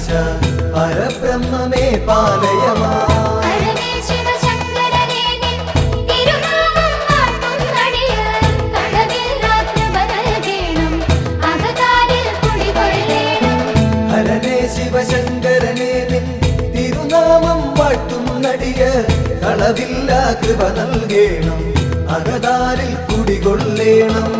ഗണാധീശ പരബ്രഹ്മമേ പാലയമാ. ഹരനേ ശിവശങ്കരനേ നിൻ തിരുനാമം വാഴ്ത്തും നടിയ കളവില്ല കൃപ നൽകേണം അകതാരിൽ കുടികൊള്ളേണം.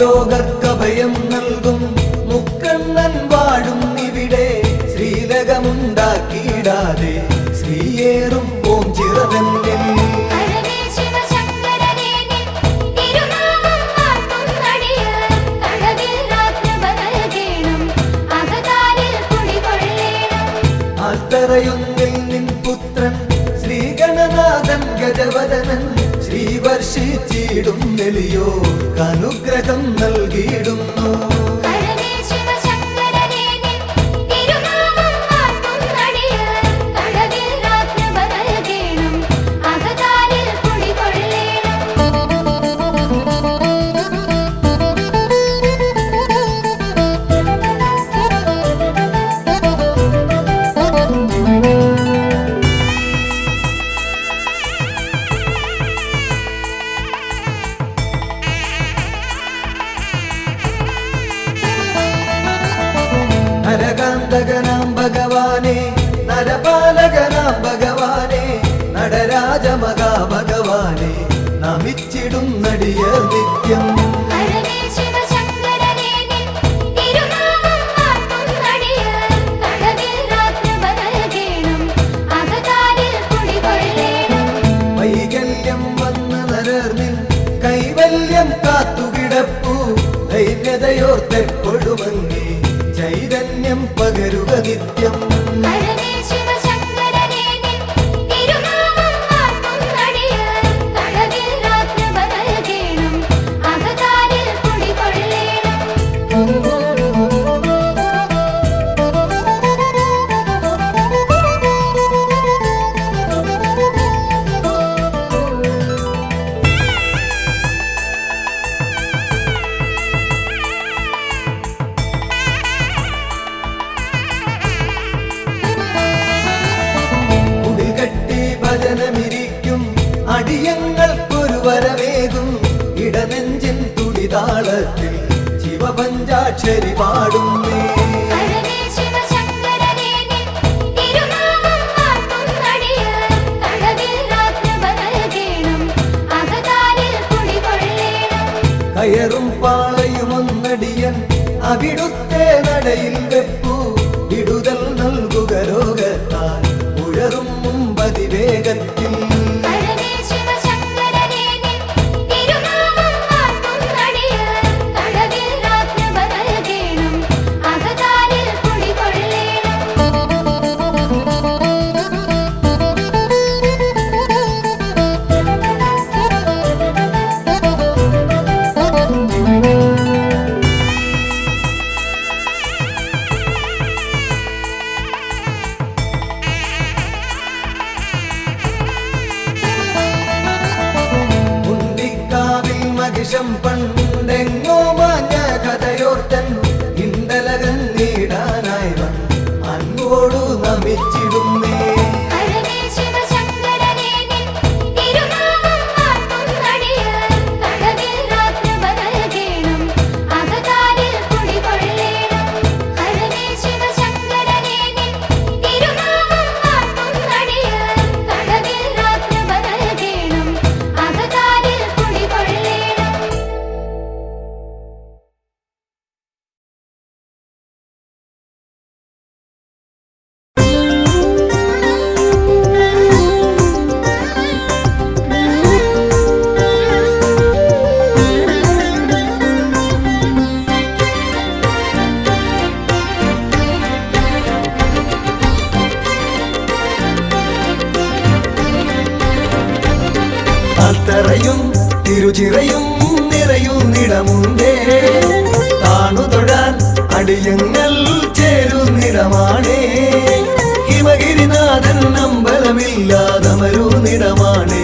ലോകക്കഭയം നൽകും മുക്കണ്ണൻ വാഴും ഇവിടെ ശ്രീലകമുണ്ടാക്കിയിടാതെ ശ്രീയേറും ഓം ചിറതന്നിൽ. ആൽത്തറയൊന്നിൽ നിൻ പുത്രൻ ശ്രീഗണനാഥൻ ഗജവദനൻ ശ്രീവർഷിച്ചിടും നെളിയോ അനുഗ്രഹം നൽകിയിടുന്നു. നരകാന്തകനാം ഭഗവാനെ നരപാലകനാം ഭഗവാനെ നടരാജമകാ ഭഗവാനെ നമിച്ചിടും നടിയർ നിത്യം. വൈകല്യം വന്ന നരർന്നിൽ കൈവല്യം കാത്തുകിടപ്പു ധൈര്യതയോർത്തെപ്പെടുമങ്ങി ചൈതന്യം പകരുക നിത്യം. ഭജനമിരിക്കും അടിയങ്ങൾക്കൊരു വരവേകും ഇടനെഞ്ചിൻ തുടിതാളത്തിൽ ശിവപഞ്ചാക്ഷരി പാടുന്നേ. കയറും പാളയുമൊന്നടിയൻ അവിടുത്തെ നടയിൽ വെപ്പു വിടുതൽ നൽകുക രോഗത്താൽ ഉഴറും മുമ്പതിവേഗത്തിൽ. മഹിഷം പണ്ടെങ്ങോ മാഞ്ഞ കഥയോർത്തൻ ഇണ്ടലകൻ നേടാനായി അൻപോടു നമിച്ചിടുന്നേ. അത്തറയും തിരുചിറയും നിറയുന്നിടമുണ്ടേ താണു തൊഴാൻ അടിയങ്ങൾ ചേരുന്നിടമാണേ ഹിമഗിരിനാഥൻ അമ്പലമില്ലാതമരുന്നിടമാണേ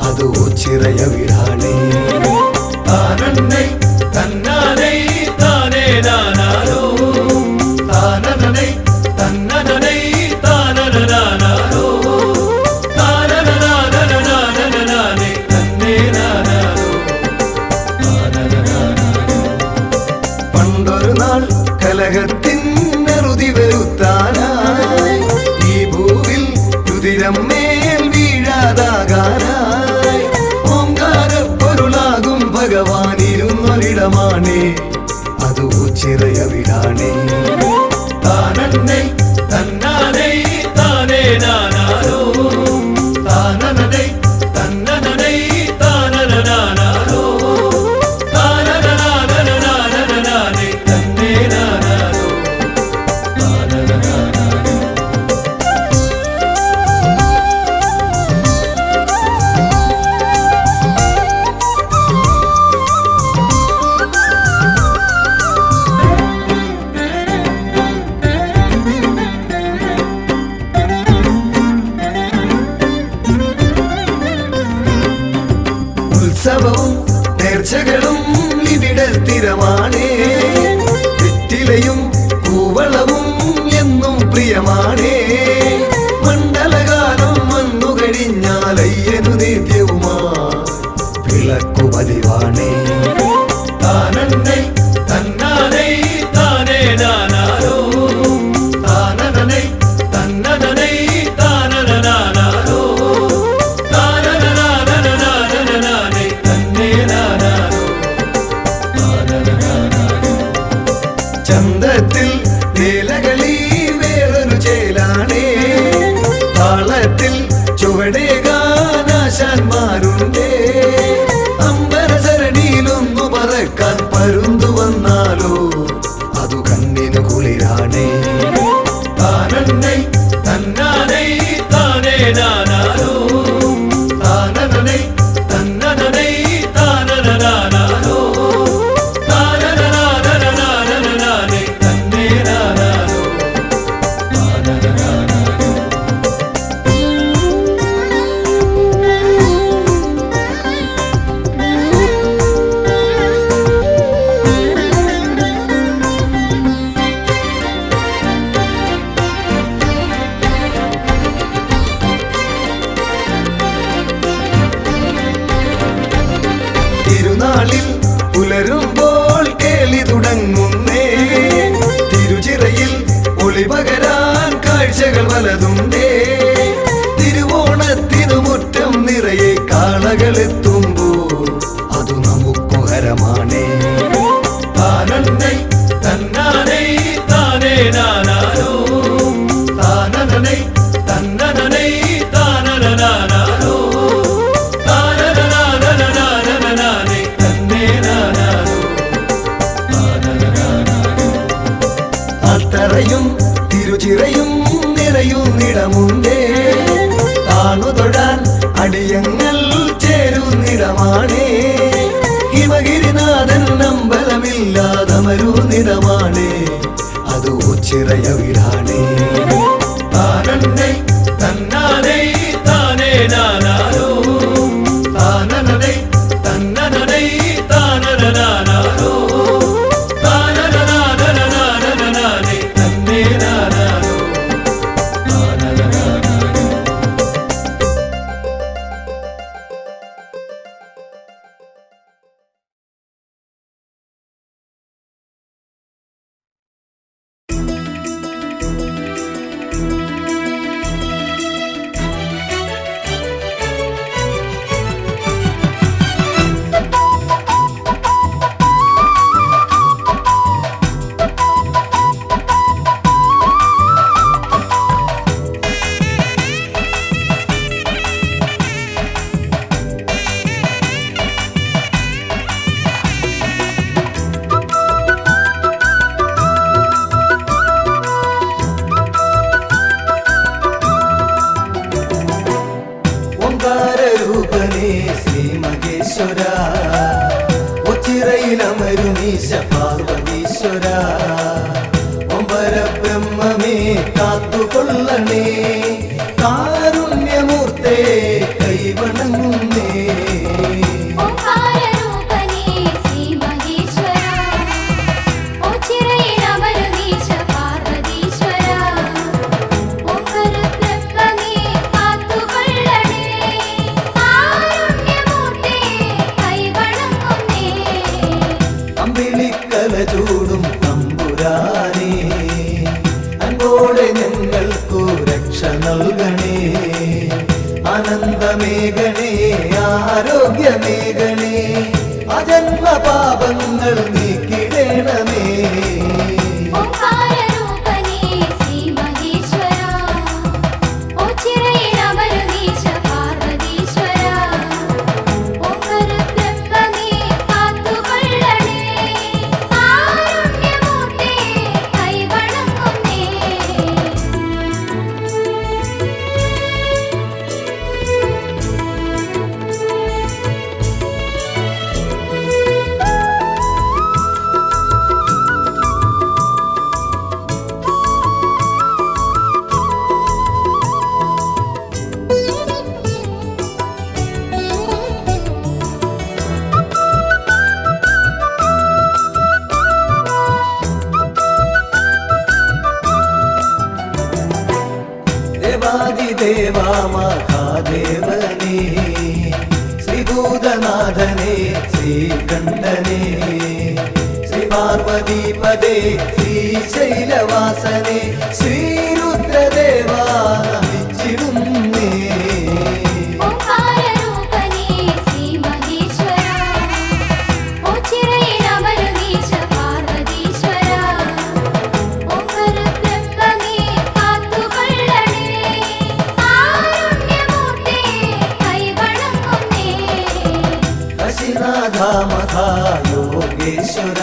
അത് ഓച്ചിറയ വീടാണേ താനന്നൈ തന്നാനൈ താനേ നാനാരോ താനനൈ തന്നനൈ താനനാനാരോ താനനാനനാനനാനേ തന്നേ നാനാരോ പണ്ടൊരു നാൾ കലഹത്തിൻ നെറുതി വരുത്താനായി ഈ ഭൂവിൽ രുതിരം മേൽ വീഴാതാകാനായി ഓംകാരപ്പൊരുളാകും ഭഗവാനിരുന്നൊരിടമാണേ അത് ഓച്ചിറയ വീടാണേ താനന്നൈ തന്നാനൈ താനേ നാനാരോ താനനൈ തന്നനൈ താനനാനാരോ താനനാനനാനനാനേ തന്നേ നാനാരോ താനനാനാരോ ഉത്സവവും നേർച്ചകളും ഇവിടെ സ്ഥിരമാണേ വെറ്റിലയും കൂവളവും എന്നും പ്രിയമാണേ മണ്ഡലകാലം വന്നു കഴിഞ്ഞാലയ്യനു നിത്യവുമാ വിളക്കു പതിവാണേ താനന്നൈ തന്നാനൈ താനേ നാനാരോ താനനൈ തന്നനൈ താനനാനാരോ താനനാനനാനനാനേ തന്നേ നാനാരോ താനനാനാരോ ചന്തത്തിൽ വേലകളി വേറൊരു ചേലാണേ താളത്തിൽ ചുവടേകാനാശാന്മാരുണ്ടേ അമ്പരസരണിയിലൊന്നു പറക്കാൻ പരുന്തു വന്നാലോ അതു കണ്ണിനു കുളിരാണേ താനന്നൈ തന്നാനൈ താനേ നാനാരോ താനനൈ തന്നനൈ താനനാനാരോ താനനാനനാനനാനേ തന്നേ നാനാരോ താനനാനാരോ തിരുനാളിൽ പുലരുമ്പോൾ കേളി തുടങ്ങുന്നേ തിരുചിറയിൽ ഒളിപകരാൻ കാഴ്ചകൾ പലതുണ്ടേ തിരുവോണത്തിനു മുറ്റം നിറയെ കാളകളെത്തുമ്പോൾ അതു നമുക്കു ഹരമാണേ താനന്നൈ തന്നാനൈ താനേ നാനാരോ താനനൈ തന്നനൈ താനനാനാരോ താനനാനനാനനാനേ തന്നേ നാനാരോ താനനാനാരോ അത്തറയും തിരുചിറയും നിറയുന്നിടമുണ്ടേ താണു തൊഴാൻ അടിയങ്ങൾ ചേരുന്നിടമാണേ ഹിമഗിരിനാഥൻ അമ്പലമില്ലാതമരുന്നിടമാണേ അത് ഓച്ചിറയ വീടാണേ താനന്നൈ തന്നാനൈ താനേ നാനാരോ താനനൈ തന്നനൈ താനനാനാരോ താനനാനനാനനാനേ തന്നേ നാനാരോ താനനാനാരോ കാത്തുകൊള്ളണേ. കാരുണ്യമൂർത്തേ കൈവണങ്ങുന്നേ. അമ്പിളിക്കല ചൂടും തമ്പുരാനേ, അൻപോടെ ഞങ്ങൾക്കു രക്ഷ നൽകണേ. ആനന്ദമേഘണേ ആരോഗ്യമേഘണേ, അജന്മ പാപങ്ങൾ നീക്കിടേണമേ. ദേവാദിദേവാ മഹാദേവനേ, ശ്രീഭൂതനാഥനേ ശ്രീകണ്ഠനേ, ശ്രീപാർവതീപദേ ശ്രീശൈലവാസനേ, ശ്രീരുദ്രദേവാ നമിച്ചിടുന്നേ. യോഗേശ്വര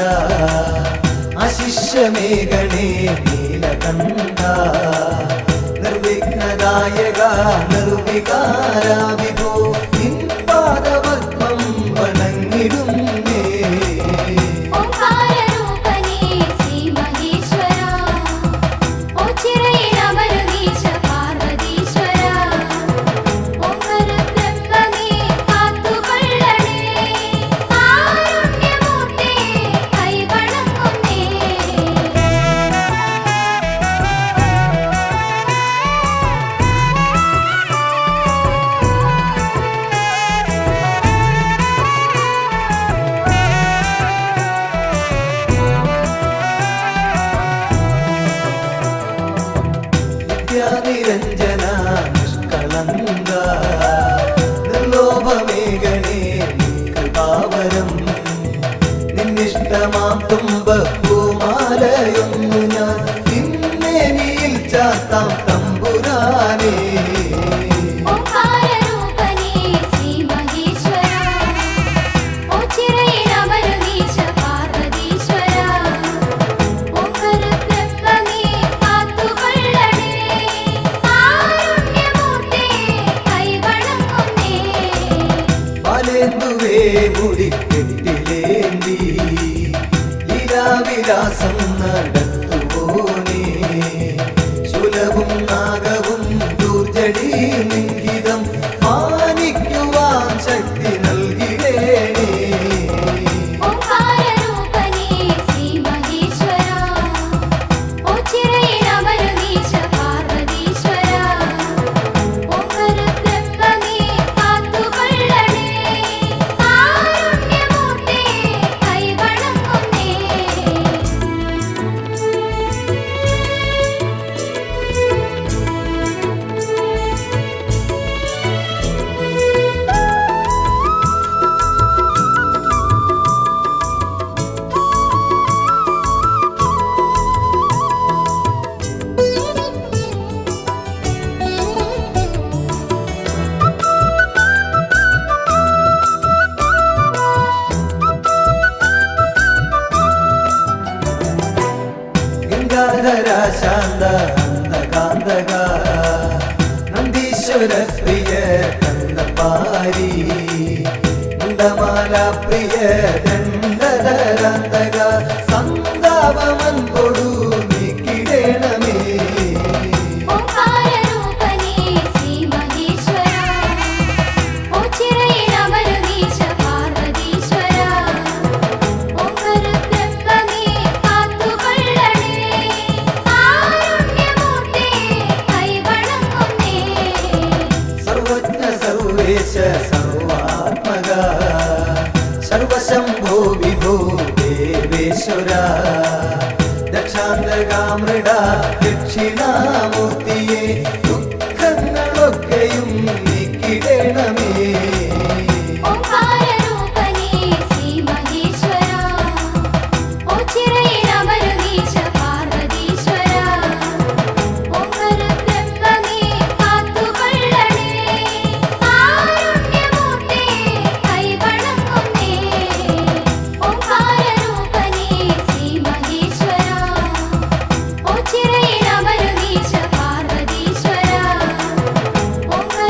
അശിഷ്യമേഘണേ നീലകണ്ഠ, നിർവിഘ്നദായക നിർവികാര വിഭോ, നിൻ പാദപത്മം വണങ്ങിടുന്നേ. നിരഞ്ജന നിഷ്കളങ്ക നിർലോഭമേഘണേ കൃപാവരം, നിന്നിഷ്ടമാം തുമ്പപ്പൂമാലയൊന്നു ഞാൻ നിന്നേനിയിൽ ചാത്താം തമ്പുരാനേ. മുടിക്കെട്ടിലേന്തി ലീലാവിലാസം നടത്തുപോനേ, ശൂലവും നാഗവും ദൂർജടി ലിംഗിതം മാനിക്കുവാൻ ശക്തി നൽകിടേണേ. ശാന്ത കാന്തക നന്ദീശ്വര പ്രിയ കണ്ടപാരി, ദണ്ഡമാല പ്രിയ ദണ്ഡധരാന്തക, സന്താപമൻ കൊടു നീക്കിടേണമേ. ശാന്തകാമൃഡ ദക്ഷിണാമൂർത്തിയെ ദുഃഖങ്ങളൊക്കെയും നീക്കിടണമേ. ഓംകാരരൂപനേ ശ്രീ മഹേശ്വരാ, ഓച്ചിറയിലമരുന്നീശ പാർവതീശ്വരാ, ഓംകാരബ്രഹ്മമേ കാത്തുകൊള്ളണേ, കാരുണ്യമൂർത്തേ കൈവണങ്ങുന്നേ. ഓംകാരരൂപനേ ശ്രീ മഹേശ്വരാ, ഓച്ചിറയിലമരുന്നീശ പാർവതീശ്വരാ, ഓംകാരബ്രഹ്മമേ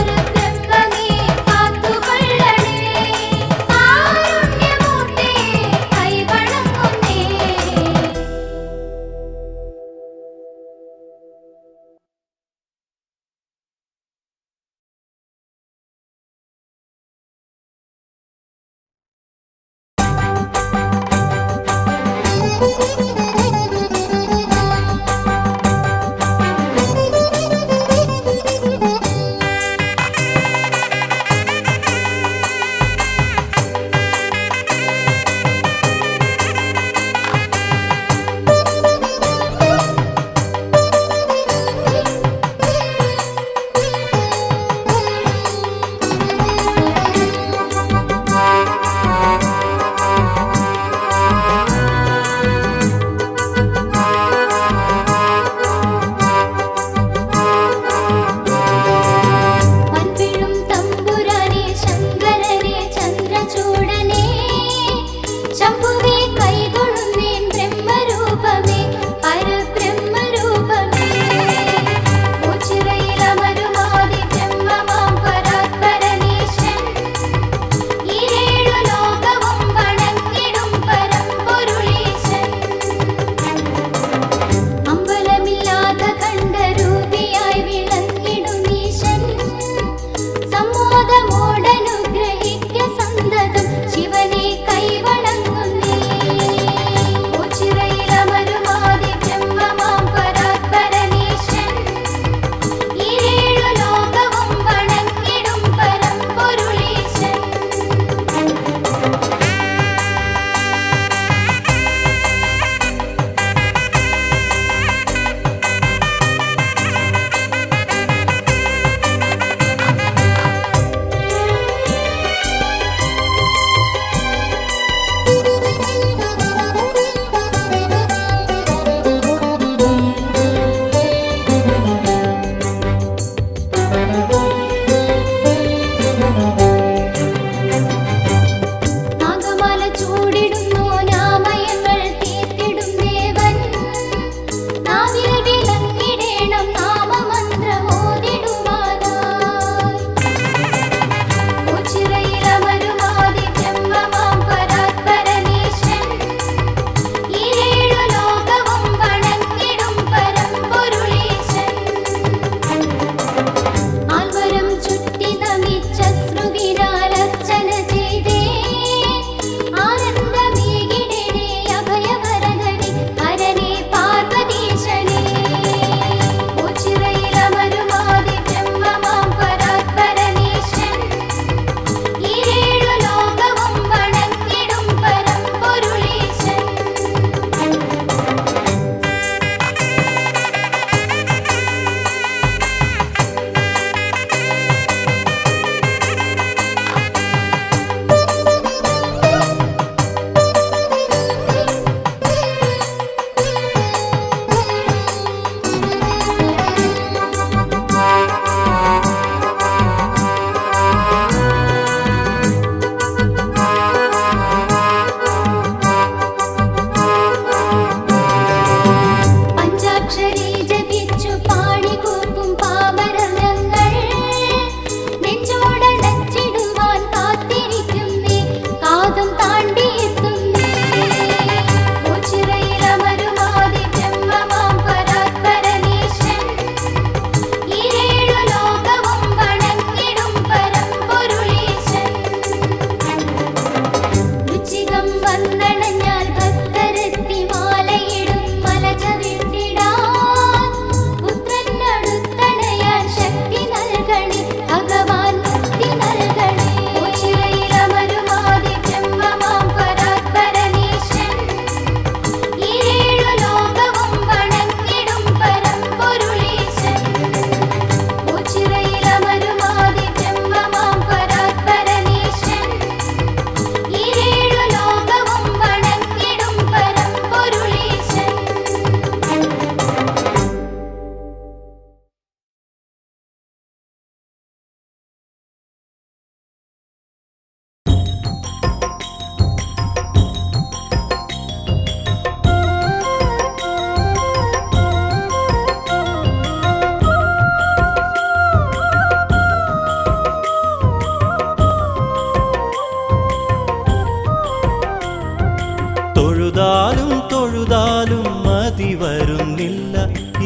വരുന്നില്ല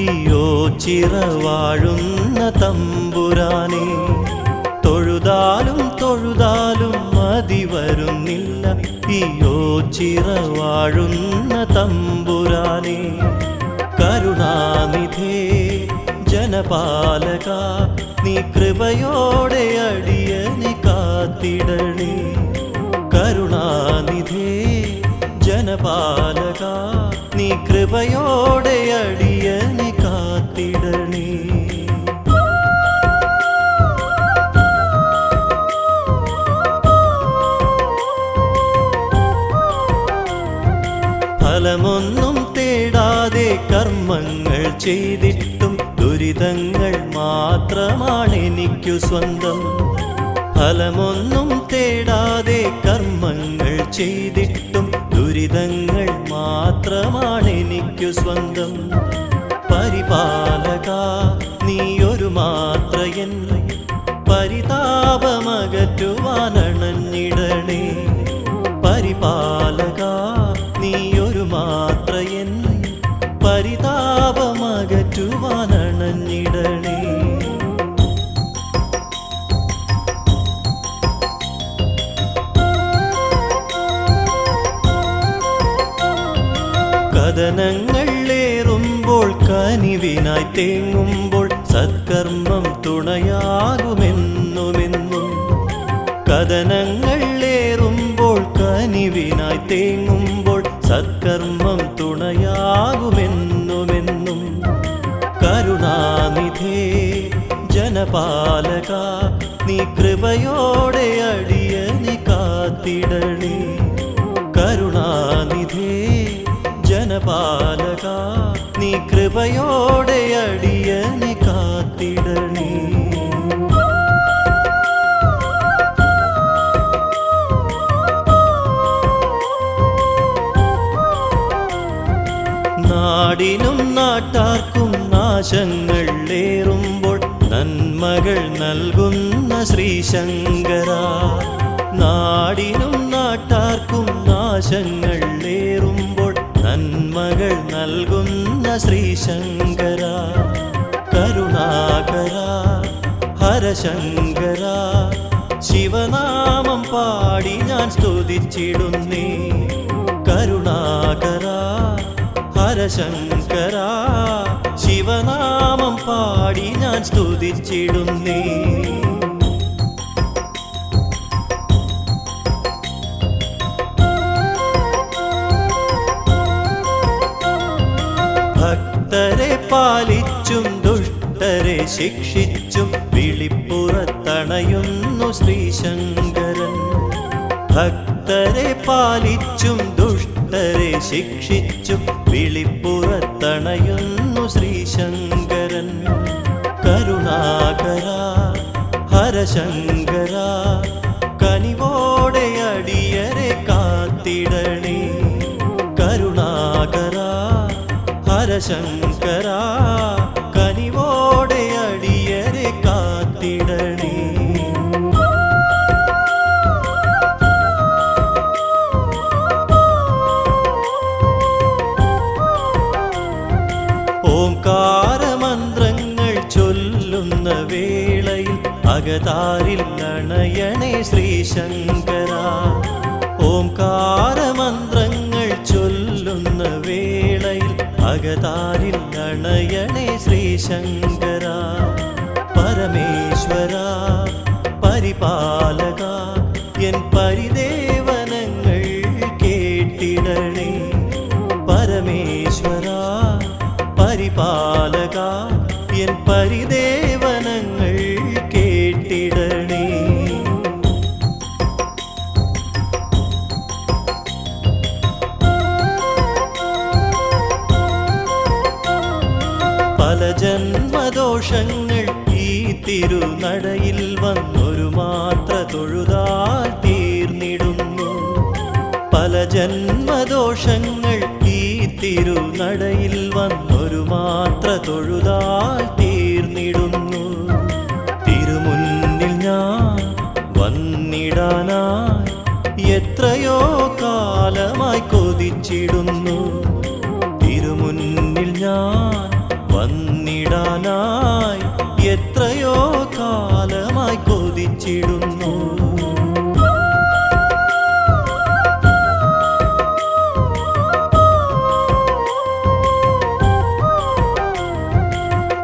ഈ ഓച്ചിറ വാഴുന്ന തമ്പുരാനെ. തൊഴുതാലും തൊഴുതാലും മതി വരുന്നില്ല ഈ ഓച്ചിറ വാഴുന്ന തമ്പുരാനെ. കരുണാനിധേ ജനപാലക നീ കൃപയോടെ അടിയനെ കാത്തിടണേ. കരുണാനിധേ ജനപാലക നീ കൃപയോടെ അടിയനെ കാത്തിടണേ. ഫലമൊന്നും തേടാതെ കർമ്മങ്ങൾ ചെയ്തിട്ടും ദുരിതങ്ങൾ മാത്രമാണ് എനിക്കു സ്വന്തം. ഫലമൊന്നും തേടാതെ കർമ്മങ്ങൾ ചെയ്തിട്ടും ദുരിതങ്ങൾ മാത്രമാണ് എനിക്കു സ്വന്തം. പരിപാലക നീയൊരു മാത്രയൻ പരിതാപമകറ്റുവാനണഞ്ഞിടണേ. പരിപാലക നീയൊരു മാത്രയൻ പരിതാപമകറ്റുവാനണഞ്ഞിടണേ. കഥനങ്ങളേറുമ്പോൾ കനിവിനായി തേങ്ങുമ്പോൾ സത്കർമ്മം തുണയാകുമെന്നുമെന്നും. കഥനങ്ങളേറുമ്പോൾ കനിവിനായി തേങ്ങുമ്പോൾ സത്കർമ്മം തുണയാകുമെന്നുമെന്നും. കരുണാനിധേ ജനപാലക നീ കൃപയോടെ അടിയനെ കാത്തിടണേ. കരുണാനിധേ ജനപാലക നീ കൃപയോടെ അടിയനെ കാത്തിടണേ. നാടിനും നാട്ടാർക്കും നാശങ്ങൾ ഏറുമ്പോൾ നന്മകൾ നൽകുന്ന ശ്രീശങ്കര. നാടിനും നാട്ടാർക്കും നാശങ്ങൾ ഏറുമ്പോൾ നന്മകൾ നൽകുന്ന ശ്രീശങ്കര. കരുണാകര ഹരശങ്കര ശിവനാമം പാടി ഞാൻ സ്തുതിച്ചിടുന്നേ. കരുണാകര ഹരശങ്കര ശിവനാമം പാടി ഞാൻ സ്തുതിച്ചിടുന്നേ. ഭക്തരെ പാലിച്ചും ദുഷ്ടരെ ശിക്ഷിച്ചും വിളിപ്പുറത്തണയുന്നു ശ്രീശങ്കരൻ. ഭക്തരെ പാലിച്ചും ദുഷ്ടരെ ശിക്ഷിച്ചും വിളിപ്പുറത്തണയുന്നു ശ്രീശങ്കരൻ. കരുണാകര ഹരശങ്കര കനിവോടെ അടിയരെ കാത്തിടണേ. കരുണാകര ഹരശങ്കര കനിവോടെ അടിയരെ കാത്തിടണേ. ഓംകാരമന്ത്രങ്ങൾ ചൊല്ലുന്ന വേളയിൽ അകതാരിൽ അണയണേ ശ്രീശങ്കര. ഓംകാരമന്ത്രങ്ങൾ ചൊല്ലുന്ന വേളയിൽ അകതാരിൽ അണയണേ ശ്രീശങ്കര. പരമേശ്വര പരിപാലക എൻ പരിദേവനങ്ങൾ കേട്ടിടണേ. പരമേശ്വര പരിപാലക എൻ പരിദേവനങ്ങൾ കേട്ടിടണേ. പല ജന്മദോഷങ്ങൾ ഈ തിരുനടയിൽ വന്നൊരു മാത്ര തൊഴുതാൽ തീർന്നിടുന്നു. പല ജന്മദോഷങ്ങൾ ഈ തിരുനടയിൽ വന്നൊരു മാത്ര തൊഴുതാൽ തീർന്നിടുന്നു. തിരുമുന്നിൽ ഞാൻ വന്നിടാനായി എത്രയോ കാലമായി കൊതിച്ചിടുന്നു. തിരുമുന്നിൽ ഞാൻ വന്നിടാനായി എത്രയോ കാലമായി കൊതിച്ചിടുന്നു.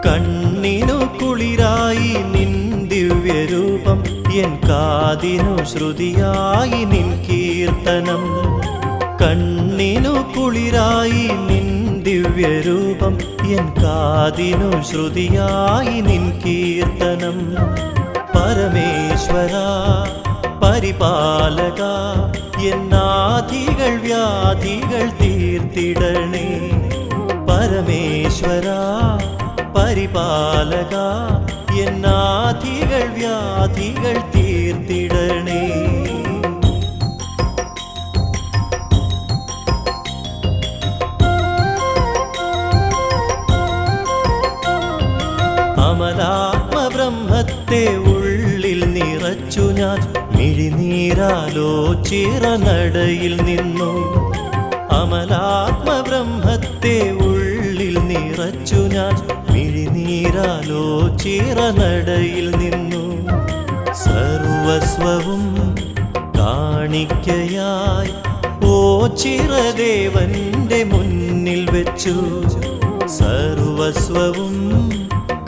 കണ്ണിനു കുളിരായി നിൻ ദിവ്യരൂപം, എൻ കാതിനു ശ്രുതിയായി നിൻ കീർത്തനം. കണ്ണിനു കുളിരായി നിൻ ദിവ്യരൂപം, എൻ കാതിനു ശ്രുതിയായി നിൻ കീർത്തനം. പരമേശ്വര പരിപാലക, എന്നാധികൾ വ്യാധികൾ തീർത്തിടണേ. പരമേശ്വര പരിപാലക, എന്നാധികൾ വ്യാധികൾ തീർത്തിടണേ. അമലാത്മബ്രഹ്മത്തെ ഉള്ളിൽ നിറച്ചു ഞാൻ, മിഴിനീരാലോ ചിറനടയിൽ നിന്നു. അമലാത്മബ്രഹ്മത്തെ ഉള്ളിൽ നിറച്ചു ഞാൻ, മിഴിനീരാലോ ചിറനടയിൽ നിന്നു. സർവസ്വവും കാണിക്കയായി ഓ ചിറദേവന്റെ മുന്നിൽ വെച്ചു. സർവസ്വവും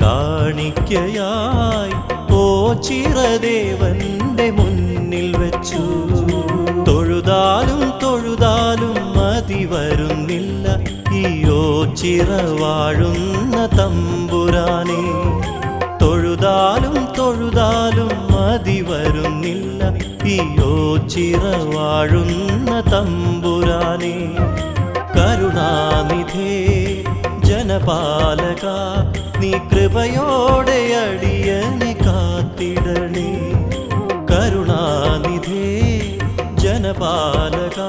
കാണിക്കയായി ഓ ചിറദേവന്റെ മുന്നിൽ വെച്ചു. തൊഴുതാലും തൊഴുതാലും മതി വരുന്നില്ല ഈ ഓ ചിറവാഴുന്ന തമ്പുരാനെ. തൊഴുതാലും തൊഴുതാലും മതി വരുന്നില്ല ഈ ഓ ചിറവാഴുന്ന തമ്പുരാനെ. കരുണാനിധേ ജനപാലക, നീ കൃപയോടെ അടിയനെ കാത്തിടണേ. കരുണാനിധേ ജനപാലക,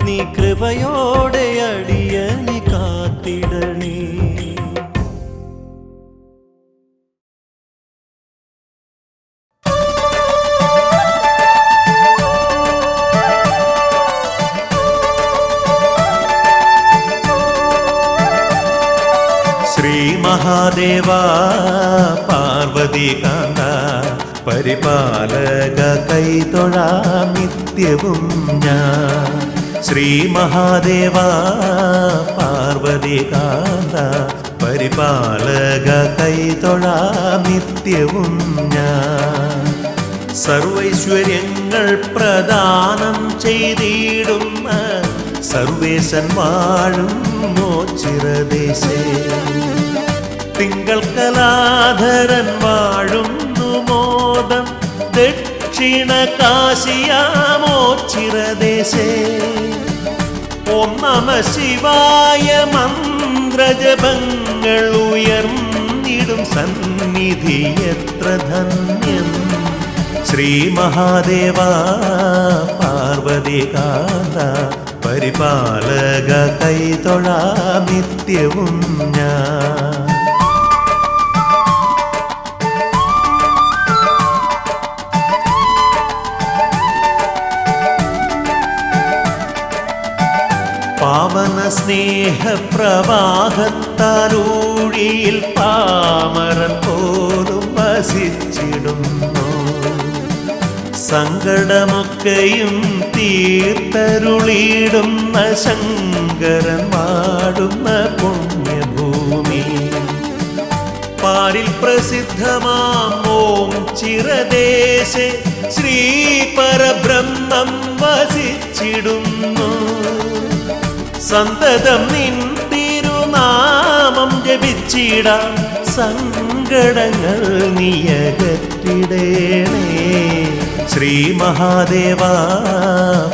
നീ കൃപയോടെ അടിയനെ കാത്തിടണേ. മഹാദേവ പാർവതികാന്ത പരിപാലക കൈതൊഴാം നിത്യവും ഞാൻ. ശ്രീ മഹാദേവ പാർവതികാന്ത പരിപാലക കൈതൊഴാം നിത്യവും ഞാൻ. സർവൈശ്വര്യങ്ങൾ പ്രദാനം ചെയ്തിടുന്ന സർവേശൻ വാഴും മോചിറദേശേ. തിങ്കൾ കലാധരൻ വാഴുന്നു മോദം ദക്ഷിണ കാശിയാമോചിറദേശേ. ഓം നമ ശിവായ മന്ത്രജപങ്ങൾ ഉയർന്നിടും സന്നിധി എത്ര ധന്യം. ശ്രീ മഹാദേവ പാർവതികാന്ത പരിപാലക കൈതൊഴാം നിത്യവും ഞാൻ. പാവന സ്നേഹപ്രവാഹത്താലൂഴിയിൽ പാമരൻ പോലും വസിച്ചിടുന്നു. സങ്കടമൊക്കെയും തീർത്തരുളിടുന്ന ശങ്കരൻ വാടുന്ന പുണ്യഭൂമി. പാരിൽ പ്രസിദ്ധമാം ഓം ചിറദേശേ ശ്രീ പരബ്രഹ്മം വസിച്ചിടുന്നു. സന്തതം നിൻ തിരുനാമം ജപിച്ചിടാം, സങ്കടങ്ങൾ നീയകറ്റിടേണേ. ശ്രീ മഹാദേവ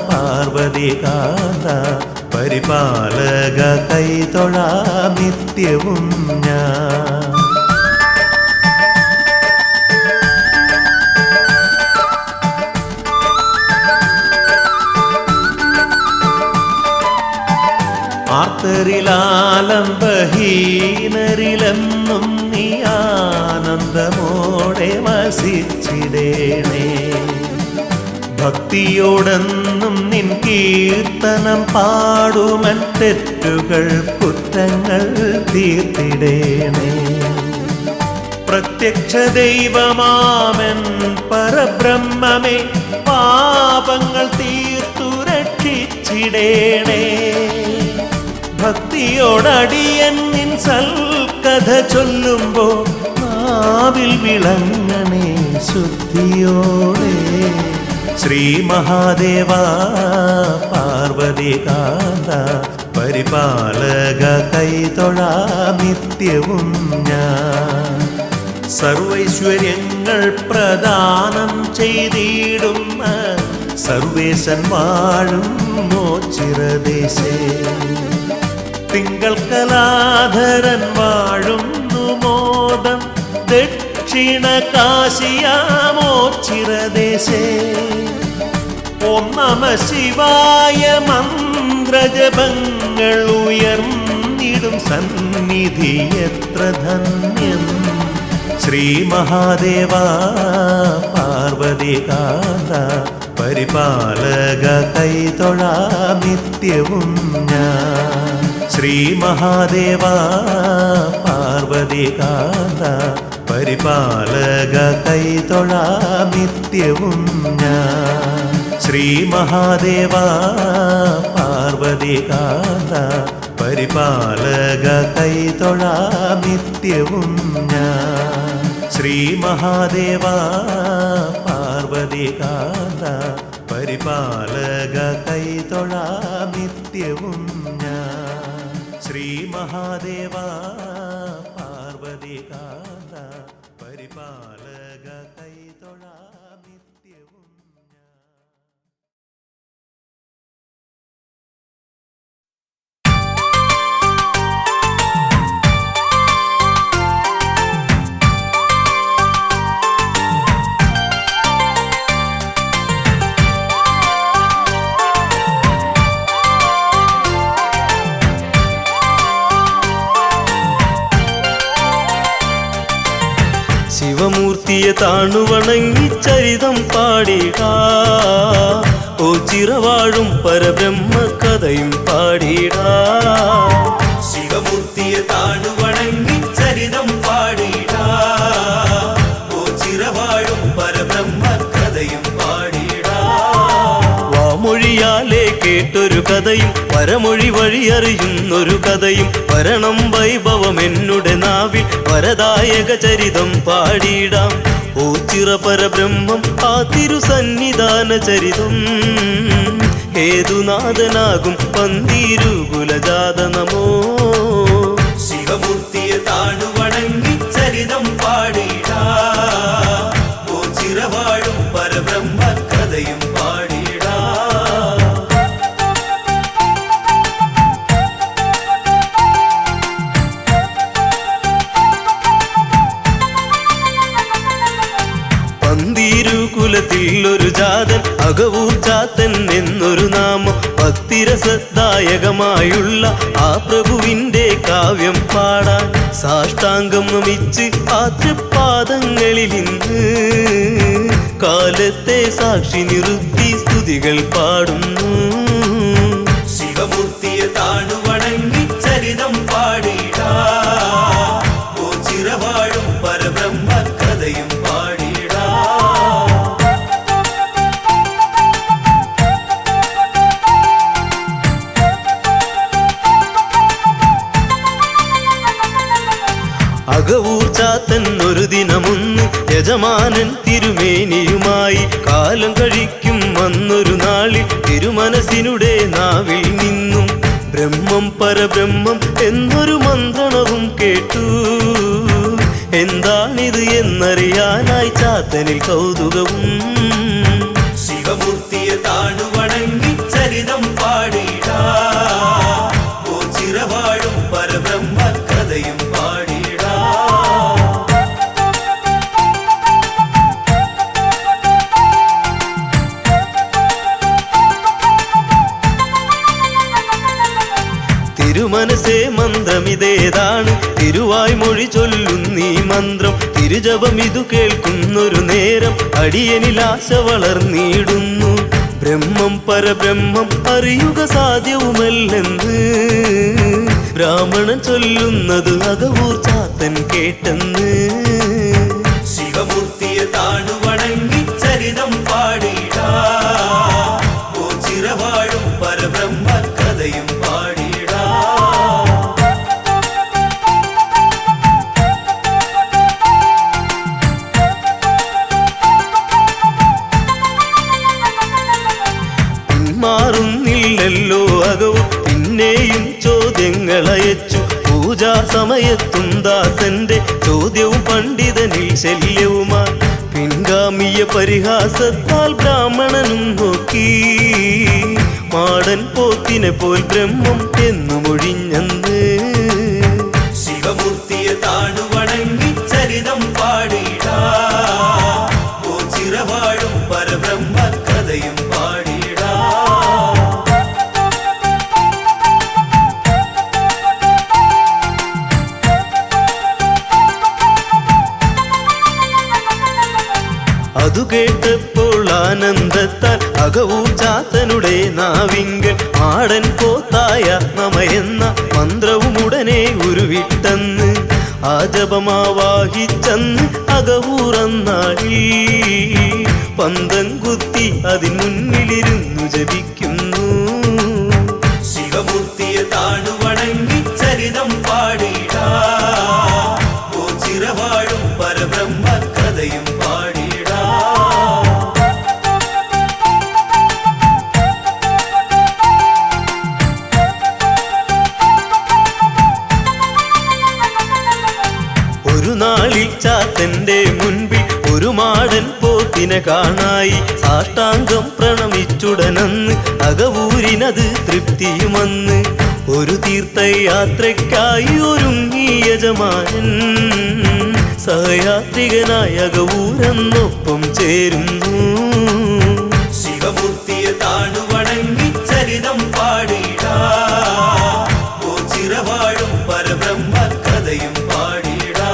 പാർവതികാന്ത പരിപാലക കൈതൊഴാം നിത്യവും ഞാൻ. ആർത്തരിലാലംബഹീനരിലെന്നും നീ ആനന്ദമോടെ വസിച്ചിടേണേ. ഭക്തിയോടെന്നും നിൻ കീർത്തനം പാടുമൻ തെറ്റുകൾ കുറ്റങ്ങൾ തീർത്തിടേണേ. പ്രത്യക്ഷ ദൈവമാമൻ പരബ്രഹ്മമേ പാപങ്ങൾ തീർത്തു രക്ഷിച്ചിടേണേ. ഭക്തിയോടടിയൻ നിൻ സൽക്കഥ ചൊല്ലുമ്പോ നാവിൽ വിളങ്ങണേ ശുദ്ധിയോടെ. ശ്രീ മഹാദേവ പാർവതികാന്ത പരിപാലക കൈതൊഴാം നിത്യവും ഞാൻ. സർവൈശ്വര്യങ്ങൾ പ്രദാനം ചെയ്തിടുന്ന സർവേശൻ വാഴും മോചിരദേശേ. തിങ്കൾ കലാധരൻ വാഴുന്നു മോദം ദക്ഷിണ കാശിയാമോചിരദേശേ. ഓം നമ ശിവായ മന്ത്രജപങ്ങൾ ഉയർന്നിടും സന്നിധി എത്ര ധന്യം. ശ്രീ മഹാദേവ പാർവതികാന്ത പരിപാലക കൈതൊഴാം നിത്യവും ഞാൻ. ശ്രീ മഹാദേവ പാർവതികാന്ത പരിപാലക കൈതൊഴാം നിത്യവും ഞാൻ. ശ്രീ മഹാദേവ പാർവതികാന്ത പരിപാലക കൈതൊഴാം നിത്യവും ഞാൻ. ശ്രീ മഹാദേവ പാർവതികാന്ത പരിപാലക കൈതൊഴാം നിത്യവും ഞാൻ. ശ്രീ മഹാദേവ പാർവതികാന്ത പരിപാലക കൈതൊഴാം നിത്യവും ഞാൻ. ശിവമൂർത്തിയെ താണുവണങ്ങി ചരിതം പാടിടാ. ഓ ചിറവാഴും പരബ്രഹ്മ കഥയും പാടിടാ. ശിവമൂർത്തിയെ താണുവണങ്ങി ചരിതം പാടിടാ. ഓ ചിറവാഴും പരബ്രഹ്മ കഥയും പാടിടാ. വാമൊഴിയാലേ കേട്ടൊരു കഥയും പരമൊഴി വഴി അറിയുന്നൊരു കഥയും വരണം വൈഭവം എന്നുടെ നാവിൽ വരദായക ചരിതം പാടിടാം. ഓ ചിറ പരബ്രഹ്മം ആ തിരുസന്നിധാന ചരിതം. ഹേതുനാഥനാകും പന്തീരുകുലജാത നമോ. ശിവമൂർത്തിയെ താണുവണങ്ങി ചരിതം പാടിടാ. ഓ ചിറവാഴും പരബ്രഹ്മ കഥയും പാടിടാ. പന്തീരുകുലത്തിൽ ഒരു ജാതൻ അകവൂർ ചാത്തൻ എന്നൊരു നാമം. ഭക്തിരസദായകമായുള്ള ആ പ്രഭുവിൻ്റെ കാവ്യം പാടാൻ സാഷ്ടാംഗം നമിച്ച് ആദ്യപാദങ്ങളിൽ ഇന്ന് കാലത്തെ സാക്ഷി നിർത്തി സ്തുതികൾ പാടുന്നു. ശിവമൂർത്തിയെ താണുവണങ്ങി ചരിതം പാടിടാ. ഓ ചിറവാഴും പരബ്രഹ്മ കഥയും പാടിടാ. അകവൂർ ചാത്തൻ ഒരു ദിനമൊന്ന് യജമാനൻ തിരുമേനിയുമായി കാലം കഴിക്കും വന്നൊരു നാളിൽ തിരുമനസിനുടെ നാവിൽ നിന്നും ബ്രഹ്മം പരബ്രഹ്മം എന്നൊരു മന്ത്രണവും കേട്ടു. എന്താണിത് എന്നറിയാനായി ചാത്തനിൽ കൗതുകവും. ശിവമൂർത്തിയെ താണുവണങ്ങി ചരിതം പാടിടാ. ഓ ചിറവാഴും പരബ്രഹ്മ കഥയും പാടിടാ. തിരുമനസേ മന്ത്രമിതേതാണ് തിരുവായ് മൊഴി ചൊല്ലുന്നീ മന്ത്രം തിരുജപം ഇതു കേൾക്കുന്നൊരു നേരം അടിയനിൽ ആശ വളർന്നിടുന്നു. ബ്രഹ്മം പരബ്രഹ്മം അറിയുക സാധ്യവുമല്ലെന്ന് ബ്രാഹ്മണൻ ചൊല്ലുന്നത് അകവൂർ ചാത്തൻ കേട്ടെന്ന്. ശിവമൂർത്തിയെ താണുവണങ്ങി ചരിതം പാടിടാ, ഓ ചിരവാഴും പരബ്രഹ്മ കഥയും പാടിടാ. പിന്മാറുന്നില്ലല്ലോ അകവും പിന്നെയും ചോദ്യങ്ങളയച്ചു. പൂജാ സമയത്തും ദാസന്റെ ചോദ്യവും പണ്ഡിതനിൽ ശല്യവുമാ. പിൻഗാമിയ പരിഹാസത്താൽ ബ്രാഹ്മണനും നോക്കി മാടൻ പോത്തിനെ പോൽ ബ്രഹ്മം എന്നു മൊഴിഞ്ഞന്ന്. ശിവമൂർത്തിയെ താണുവണങ്ങി ചരിതം പാടിടാ, ഓ ചിരവാഴും പരബ്രഹ്മ കഥയും പാടിടാ. അതു കേട്ടപ്പോൾ ആനന്ദത്താൽ അകവൂർ ചാത്തനുടെ നാവിങ്കൽ മാടൻ പോത്തായ നമയെന്ന മന്ത്രവും ഉടനെ ഉരുവിട്ടെന്ന്. ആ ജപമാവാഹിച്ചെന്ന് അകവൂറന്നാളിൽ പന്തം കുത്തി അതിന് മുന്നിലിരുന്നു ജപിക്കുന്നു. ശിവമൂർത്തിയെ താണുവണങ്ങി ചരിതം പാടിടാ, ഓ ചിരവാഴും പരബ്രഹ്മ കഥയും പാടിടാ. ഒരു നാളിൽ ചാത്തന്റെ മുൻപിൽ ഒരു മാടൻ പോത്തിനെ കാണായി. സാഷ്ടാംഗം പ്രണമിച്ചുടനന്ന് അകവൂരിനത് തൃപ്തിയുമന്ന്. ഒരു തീർത്ഥയാത്രയ്ക്കായി ഒരുങ്ങി യജമാനൻ സഹയാത്രികനായ അകവൂരെന്നൊപ്പം ചേരുന്നു. ശിവമൂർത്തിയെ താണുവണങ്ങി ചരിതം പാടിടാ, ഓ ചിരവാഴും പരബ്രഹ്മ കഥയും പാടിടാ.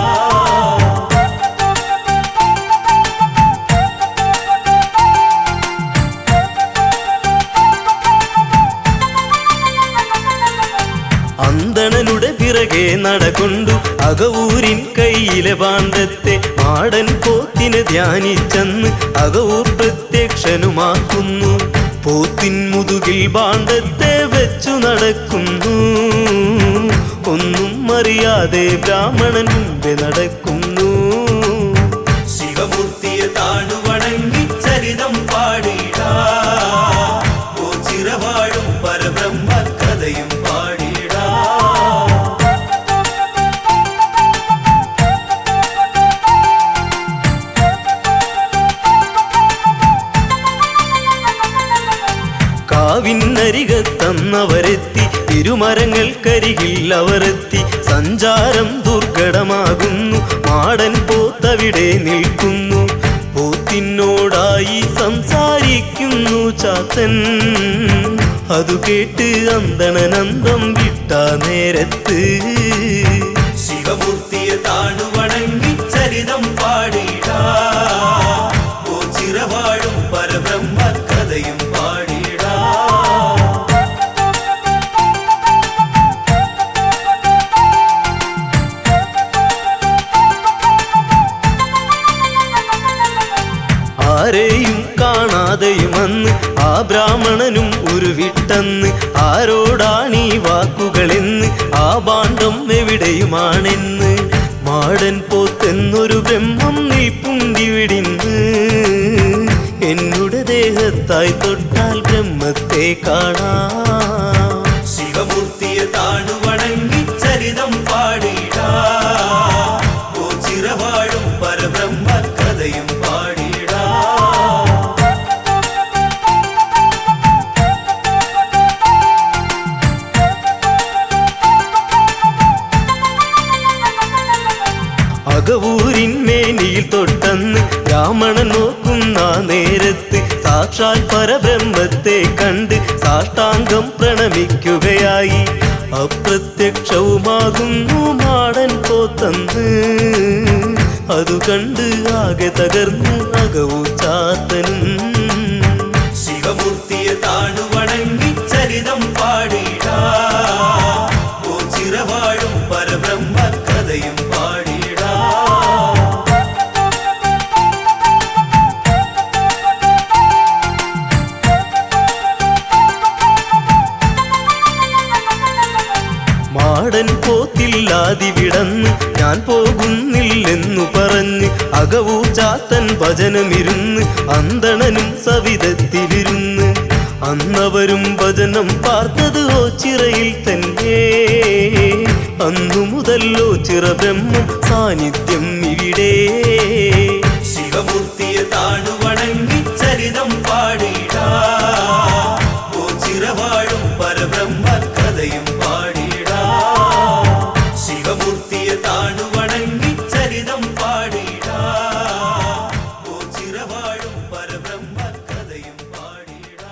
അന്തണനുടെ പിറകെ നടകൊണ്ടു അകവൂരിൻ കയ്യിലെ പാണ്ഡത്തെ മാടൻ പോത്തിനെ ധ്യാനിച്ചെന്ന് അകവൂർ പ്രത്യക്ഷനുമാക്കുന്നു. പോത്തിൻ മുതുകിൽ പാണ്ഡത്തെ വെച്ചു നടക്കുന്നു. ഒന്നും അറിയാതെ ബ്രാഹ്മണൻ മുമ്പേ നടക്കുന്നു. ശിവമൂർത്തിയെ താണുവണങ്ങി ചരിതം പാടിടാ, ഓ ചിരവാഴും പരബ്രഹ്മ കഥയും പാടിടാ. കാവിനരികത്തന്നവരെത്തി ഇരുമരങ്ങൾക്കരികിൽ അവരെത്തി. സഞ്ചാരം ദുർഘടമാകുന്നു, മാടൻ പോത്തവിടെ നിൽക്കുന്നു. പോത്തിനോടായി സംസാരിക്കുന്നു ചാത്തൻ. അതു കേട്ട് അന്തണനന്തം വിട്ട നേരത്ത് ശിവമൂർത്തിയെ താണുവണങ്ങി ചരിതം പാടിടാ, ഓ ചിരവാഴും പരബ്രഹ്മ കഥയും പാടിടാ. ആരെയും കാണാതെയും അന്ന് ആ ബ്രാഹ്മണനും ഉരുവിട്ടെന്ന്. ആരോടാണീ വാക്കുകളെന്ന്, ആ ഭാണ്ഡം എവിടെയുമാണെന്ന്. മാടൻ പോത്തെന്നൊരു ബ്രഹ്മം നിൽപ്പുണ്ടിവിടിന്ന്. എന്നുടെ ദേഹത്തായി തൊട്ടാൽ ബ്രഹ്മത്തെ കാണാം. ശിവമൂർത്തിയെ താണുവണങ്ങി ചരിതം പാടിടാ, ഓ ചിരവാഴും പരബ്രഹ്മ കഥയും പാടിടാ. അകവൂരിൻ മേനിയിൽ തൊട്ടെന്ന് ബ്രാഹ്മണൻ നോക്കുന്ന നേരത്ത് സാക്ഷാൽ പരബ്രഹ്മത്തെ കണ്ട് സാഷ്ടാംഗം പ്രണമിക്കുകയായി. അപ്രത്യക്ഷവുമാകുന്നു മാടൻ പോത്തന്ന്, അതു കണ്ട് ആകെ തകർന്ന് അകവു ചാത്തനും. ശിവമൂർത്തിയെ താണു വണങ്ങി ചരിതം പാടിടാ, ഓ ചിരവാഴും പരബ്രഹ്മ കഥയും പാടിടാ. മാടൻ പോത്തില്ലാതിവിടന്ന് ഞാൻ പോകുന്നില്ലെന്നു പറഞ്ഞ് അകവൂ ചാത്തൻ ഭജനമിരുന്ന് അന്തണനും സവിധത്തിലിരുന്ന്. അന്നവരും ഭജനം പാർത്തത് ഓച്ചിറയിൽ തന്നെ. അന്നു മുതൽ ഓച്ചിറ ബ്രഹ്മം സാന്നിധ്യം ഇവിടെ. ശിവമൂർത്തിയെ താണു വണങ്ങി ചരിതം പാടിടാ, ഓ ചിരവാഴും പരബ്രഹ്മ കഥയും പാടിടാ. ശിവമൂർത്തിയെ താണു വണങ്ങി ചരിതം പാടിടാ, ഓ ചിരവാഴും പരബ്രഹ്മ കഥയും പാടിടാ.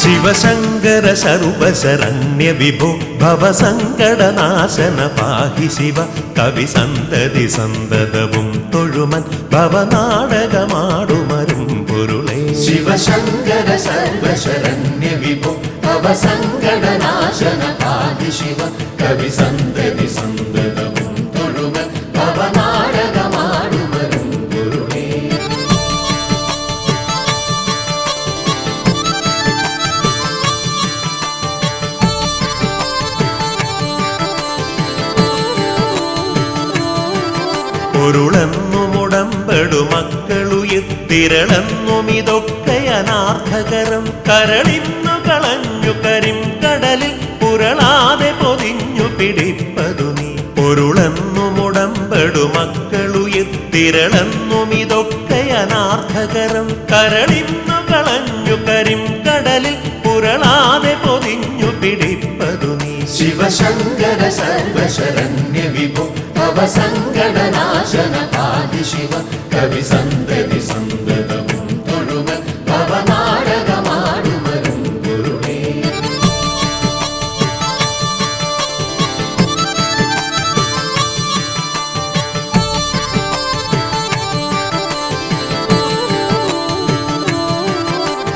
ശിവശങ്കര സർവശരണ്യ വിഭോ ഭവസങ്കടനാശന പാഹി ശിവ കവി സന്തതി സന്തതവും തൊഴുമൻ ഭവനാടകമാടുമരും പൊരുളേ. ശിവശങ്കര സർവശരണ്യ വിഭോ ഭവസങ്കടനാശന പാഹി ശിവ കവി സന്തതി സന്തതവും തൊഴുമൻ ഭവനാടകമാടുമരും പൊരുളേ. പൊരുളെന്നുമുടമ്പെടു മക്കളുയിത്തിരളെന്നുമിതൊക്കെ അനാർത്ഥകരം. കരളിന്നു കളഞ്ഞു കരിം കടലിൽ പുരളാതെ പൊതിഞ്ഞു പിടിപ്പതു നീ. പൊരുളെന്നുമുടമ്പെടു മക്കളുയിത്തിരളെന്നുമിതൊക്കെ അനാർത്ഥകരം. കരളിന്നു കളഞ്ഞു കരിം കടലിൽ പുരളാതെ പൊതിഞ്ഞു പിടിപ്പതു നീ. ശിവശങ്കര സർവശരണ്യ വിഭോ ഭവസങ്കടനാശന പാഹി ശിവ കവി സന്തതി സന്തതവും തൊഴുമൻ ഭവനാടകമാടുമരും പൊരുളേ.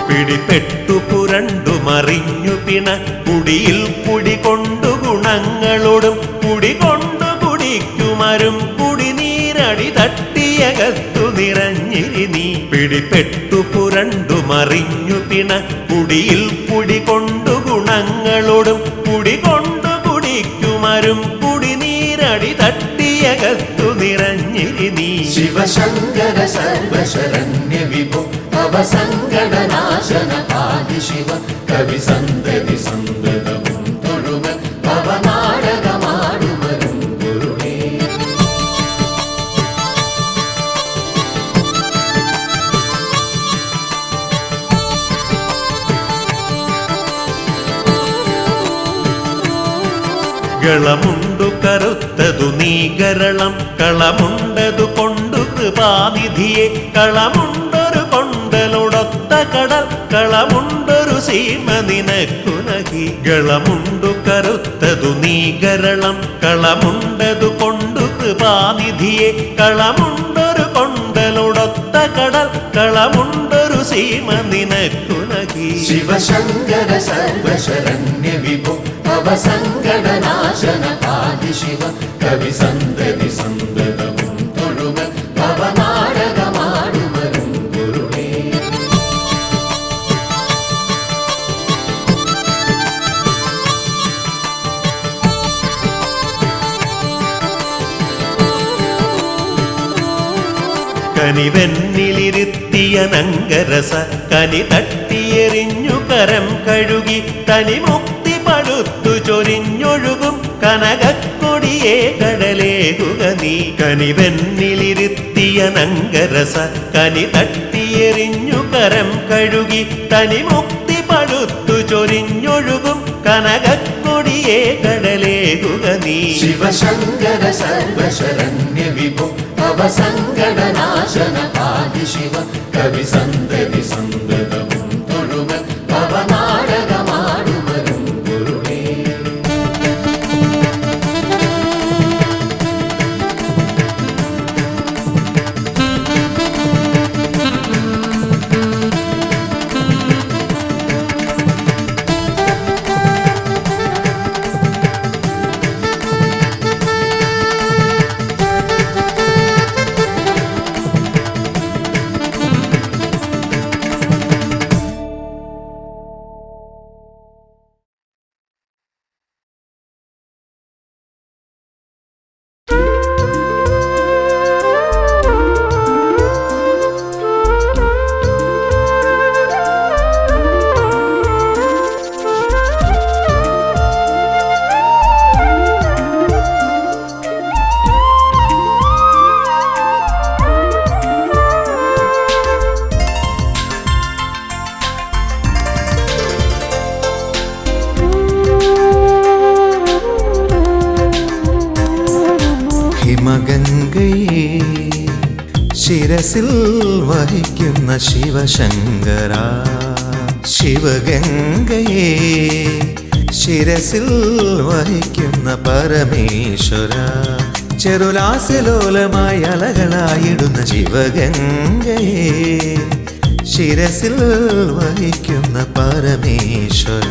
പിടിപ്പെട്ടു പുരണ്ടു മറിഞ്ഞു പിണ കുടിയിൽ കുടികൊണ്ടു ഗുണങ്ങളോടും കുടികൊണ്ടു കുടിക്കുമരും കുടിനീരടി തട്ടിയകത്തു നിറഞ്ഞിരി നീ. പിടിപ്പെട്ടു പുരണ്ടു മറിഞ്ഞു പിണ കുടിയിൽ കുടികൊണ്ടു ഗുണങ്ങളോടും കുടികൊണ്ടു കുടിക്കുമരും കുടിനീരടി തട്ടിയകത്തു നിറഞ്ഞിരി നീ. ശിവശങ്കര സർവശരണ്യ വിഭോ ഭവസങ്കടനാശന പാഹി ശിവ കവി സന്തതി സന്തതവും തൊഴുമൻ ഭവനാടകമാടുമരും പൊരുളേ. ഗളമുണ്ടു കറുത്തതു നീ ഗരളം കളമുണ്ടതു കൊണ്ടു കൃപാനിധിയെ. കളമുണ്ടൊരു കൊണ്ടലൊടൊത്ത കടൽ കളമുണ്ടൊരു സീമ നിനക്കു നഹി. ഗളമുണ്ടു കറുത്തതു നീ ഗരളം കളമുണ്ടതു കൊണ്ടു കൃപാനിധിയെ. കളമുണ്ടൊരു കൊണ്ടലൊടൊത്ത കടൽ കളമുണ്ടൊരു സീമ നിനക്കു നഹി. ശിവശങ്കര സർവശരണ്യ വിഭോ ഭവസങ്കടനാശന പാഹി ശിവ കവി സന്തതി സന്തതവും തൊഴുമൻ ഭവനാടകമാടുമരും പൊരുളേ. കനിവെന്നിലിരുത്തിയ നങ്കരസ കനി തട്ടിയെറിഞ്ഞു കരം കഴുകി തനി മുക്തി പടുത്തു ചൊരിഞ്ഞൊഴുകും കനകക്കൊടിയേ കടലേകുക നീ. കനിവെന്നിലിരുത്തിയ നങ്കരസ കനി തട്ടിയെറിഞ്ഞു കരം കഴുകി തനി മുക്തി പടുത്തു ചൊരിഞ്ഞൊഴുകും കനകക്കൊടിയേ കടലേകുക നീ. ശിവശങ്കര സർവശരണ്യ വിഭോ ഭവ സങ്കടനാശന പാതി ശിവ കവി സന്തതി സന്തതവും തൊഴുമ ഭവനാടകമാടുവരും ഗുരുവേ. ഹിമഗംഗയെ ശിരസിൽ വഹിക്കുന്ന ശിവശങ്കര, ശിവഗംഗയെ ശിരസിൽ വഹിക്കുന്ന പരമേശ്വര, ചെറുലാസ്യലോലമായി അലകളായിടുന്ന ശിവഗംഗയെ ശിരസിൽ വഹിക്കുന്ന പരമേശ്വര.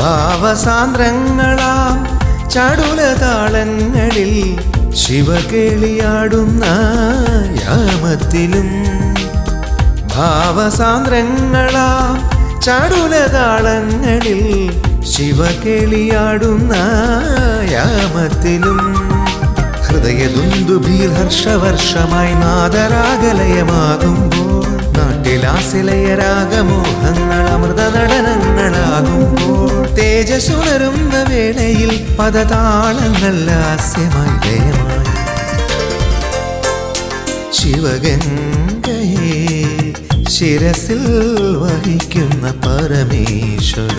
ഭാവസാന്ദ്രങ്ങളാം ചടുലതാളങ്ങളിൽ ശിവകേളിയാടുന്ന യാമത്തിലും, ഭാവസാന്ദ്രങ്ങളാം ചടുലതാളങ്ങളിൽ ശിവകേളിയാടുന്ന യാമത്തിലും, ഹൃദയദുന്ദുഭിയിൽ ഹർഷവർഷമായി നാദരാഗലയമാകുമ്പോൾ, നാട്ടിലാസിലയരാഗമോഹങ്ങൾ അമൃത നടനങ്ങളാകുമ്പോൾ, തേജസ്സുണരുന്ന വേളയിൽ പദതാളങ്ങൾ ലാസ്യമായി ലയമായി. ശിവഗംഗയെ ശിരസിൽ വഹിക്കുന്ന പരമേശ്വര.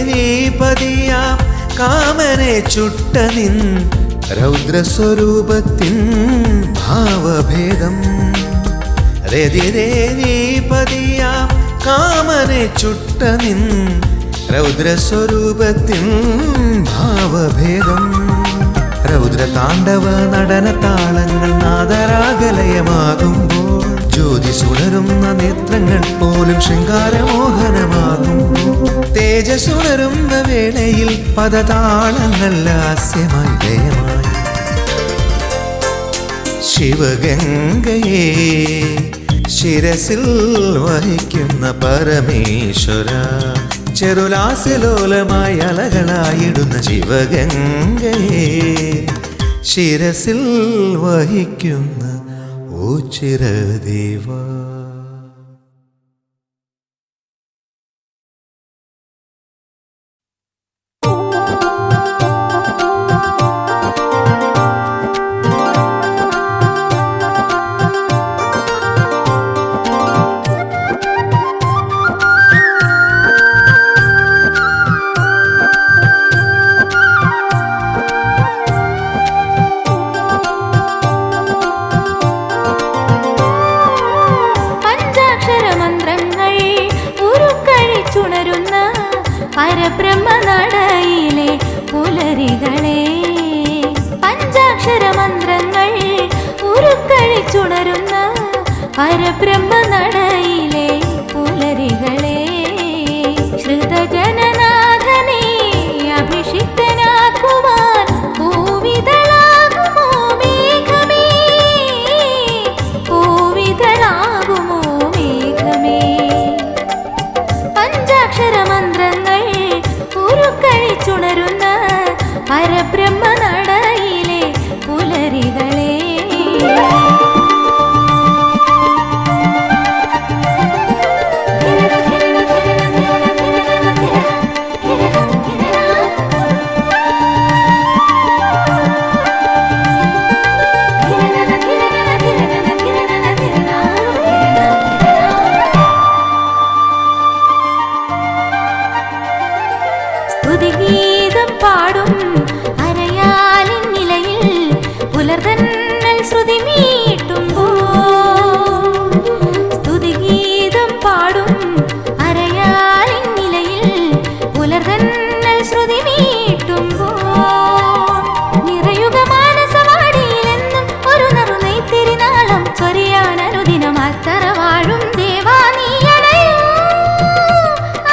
രതിരേരീപതിയാം കാമനെ ചുട്ട നിൻ രൗദ്രസ്വരൂപത്തിൻ ഭാവഭേദം, രതിരേരീപതിയാം കാമനെ ചുട്ട നിൻ രൗദ്രസ്വരൂപത്തിൻ ഭാവഭേദം, രൗദ്രതാണ്ഡവ നടനതാളങ്ങൾ നാദരാഗലയമാകുമ്പോൾ, ജ്യോതിസുണരുന്ന നേത്രങ്ങൾ പോലും ശൃംഗാരമോഹനമാകുമ്പോൾ, തേജസ്സുണരുന്ന വേളയിൽ പദതാളങ്ങൾ ലാസ്യമായി ലയമായി. ശിവഗംഗയെ ശിരസിൽ വഹിക്കുന്ന പരമേശ്വര, ചെറുലാസ്യലോലമായി അലകളായിടുന്ന ശിവഗംഗയെ ശിരസിൽ വഹിക്കുന്ന ഓ ചിരദേവ. പഞ്ചാക്ഷരമന്ത്രങ്ങൾ ഉരുക്കഴിച്ചുണരുന്ന പരബ്രഹ്മ നടയിലെ പുലരികളെ ശ്രുതജനനാഥനെ അഭിഷിക്തനാക്കുവാൻ പൂവിതളാകുമോ മേഘമേ, പൂവിതളാകുമോ മേഘമേ. പഞ്ചാക്ഷരമന്ത്രങ്ങൾ ഉരുക്കഴിച്ചുണരുന്ന പരബ്രഹ്മ നടയിലെ പുലരികളെ സ്തുതിഗീതം പാടും അരയാലിൻ നിലയിൽ പുലർതന്നൽ ശ്രുതി മീട്ടുമ്പോൾ, സ്തുതിഗീതം പാടും അരയാലിൻ നിലയിൽ പുലർതന്നൽ ശ്രുതി മീട്ടുമ്പോൾ, നിറയുക മാനസവാടിയിലെന്നും ഒരു നറുനെയ്ത്തിരിനാളം ചൊരിയാൻ അനുദിനം അത്തറ വാഴും ദേവാ നീ അണയൂ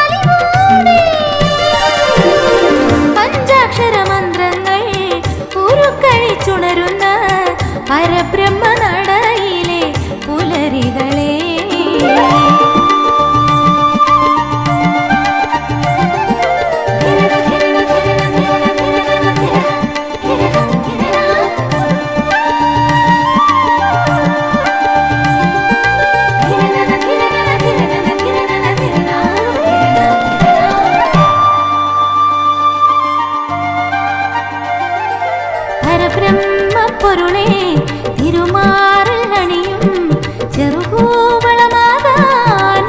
അലിവോടെ. പഞ്ചാക്ഷരമന്ത്രങ്ങൾ ഉരുക്കഴിച്ചുണരുന്ന പരബ്രഹ്മ നടയിലെ പുലരികളെ പരബ്രഹ്മപ്പൊരുളേ തിരുമാറിൽ അണിയും ചെറുകൂവളമാകാൻ